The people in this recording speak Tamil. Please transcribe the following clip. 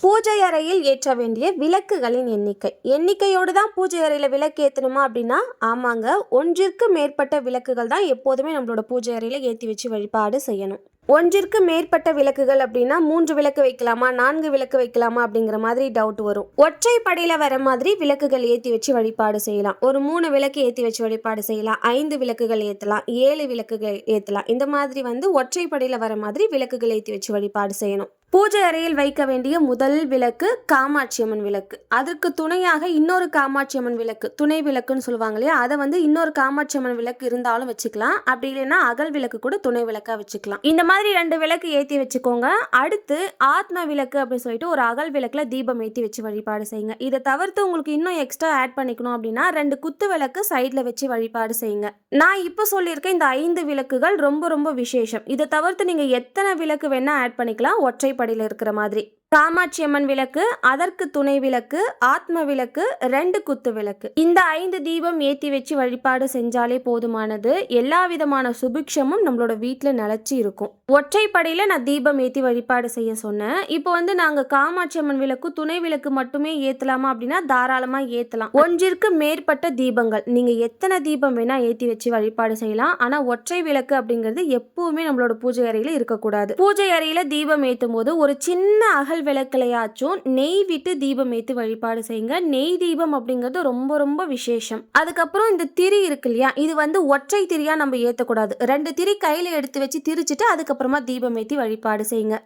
பூஜை அறையில் ஏற்ற வேண்டிய விளக்குகளின் எண்ணிக்கையோடு தான் பூஜை அறையில் விளக்கு ஏற்றணுமா அப்படின்னா ஆமாங்க. ஒன்றிற்கு மேற்பட்ட விளக்குகள் தான் எப்போதுமே நம்மளோட பூஜை அறையில் ஏற்றி வச்சு வழிபாடு செய்யணும். ஒன்றிற்கு மேற்பட்ட விளக்குகள் அப்படின்னா 3 விளக்கு வைக்கலாமா 4 விளக்கு வைக்கலாமா அப்படிங்கிற மாதிரி டவுட் வரும். ஒற்றை படையில வர மாதிரி விளக்குகள் ஏற்றி வச்சு வழிபாடு செய்யலாம். ஒரு 3 விளக்கு ஏற்றி வச்சு வழிபாடு செய்யலாம். 5 விளக்குகள் ஏற்றலாம், 7 விளக்குகள் ஏற்றலாம். இந்த மாதிரி ஒற்றை படையில வர மாதிரி விளக்குகள் ஏற்றி வச்சு வழிபாடு செய்யணும். பூஜை அறையில் வைக்க வேண்டிய முதல் விளக்கு காமாட்சி அம்மன் விளக்கு. அதற்கு துணையாக இன்னொரு காமாட்சி அம்மன் விளக்கு, துணை விளக்குன்னு சொல்லுவாங்க இல்லையா, அதை இன்னொரு காமாட்சி அம்மன் விளக்கு இருந்தாலும் வச்சுக்கலாம். அப்படி இல்லைன்னா அகல் விளக்கு கூட துணை விளக்கா வச்சுக்கலாம். இந்த மாதிரி 2 விளக்கு ஏற்றி வச்சுக்கோங்க. அடுத்து ஆத்ம விளக்கு அப்படின்னு சொல்லிட்டு ஒரு அகல் விளக்குல தீபம் ஏற்றி வச்சு வழிபாடு செய்யுங்க. இதை தவிர்த்து உங்களுக்கு இன்னும் எக்ஸ்ட்ரா ஆட் பண்ணிக்கணும் அப்படின்னா 2 குத்து விளக்கு சைட்ல வச்சு வழிபாடு செய்யுங்க. நான் இப்போ சொல்லியிருக்கேன் இந்த 5 விளக்குகள் ரொம்ப ரொம்ப விசேஷம். இதை தவிர்த்து நீங்க எத்தனை விளக்கு வேணா ஆட் பண்ணிக்கலாம். ஒற்றை படியில் இருக்கிற மாதிரி காமாட்சி அம்மன் விளக்கு, அதற்கு துணை விளக்கு, ஆத்ம விளக்கு, 2 குத்து விளக்கு, இந்த 5 தீபம் ஏற்றி வச்சு வழிபாடு செஞ்சாலே போதுமானது. எல்லா விதமான சுபிக்ஷமும் நம்மளோட வீட்டில் நிலச்சி இருக்கும். ஒற்றைப்படையில் நான் தீபம் ஏற்றி வழிபாடு செய்ய சொன்னேன். இப்போ நாங்கள் காமாட்சி அம்மன் விளக்கு, துணை விளக்கு மட்டுமே ஏற்றலாமா அப்படின்னா தாராளமாக ஏற்றலாம். ஒன்றிற்கு மேற்பட்ட தீபங்கள் நீங்கள் எத்தனை தீபம் வேணால் ஏற்றி வச்சு வழிபாடு செய்யலாம். ஆனால் ஒற்றை விளக்கு அப்படிங்கிறது எப்பவுமே நம்மளோட பூஜை அறையில் இருக்கக்கூடாது. பூஜை அறையில் தீபம் ஏற்றும் போது ஒரு சின்ன அகல் விளக்குலையாச்சும் நெய் விட்டு தீபம் ஏற்றி வழிபாடு செய்யுங்க. நெய் தீபம் அப்படிங்கிறது ரொம்ப ரொம்ப விசேஷம். அதுக்கப்புறம் இந்த திரி இருக்கு இல்லையா, இது ஒற்றை திரியா நம்ம ஏற்றக்கூடாது. 2 திரி கையில எடுத்து வச்சு திரிச்சிட்டு அதுக்கப்புறமா தீபம் ஏற்றி வழிபாடு செய்யுங்க.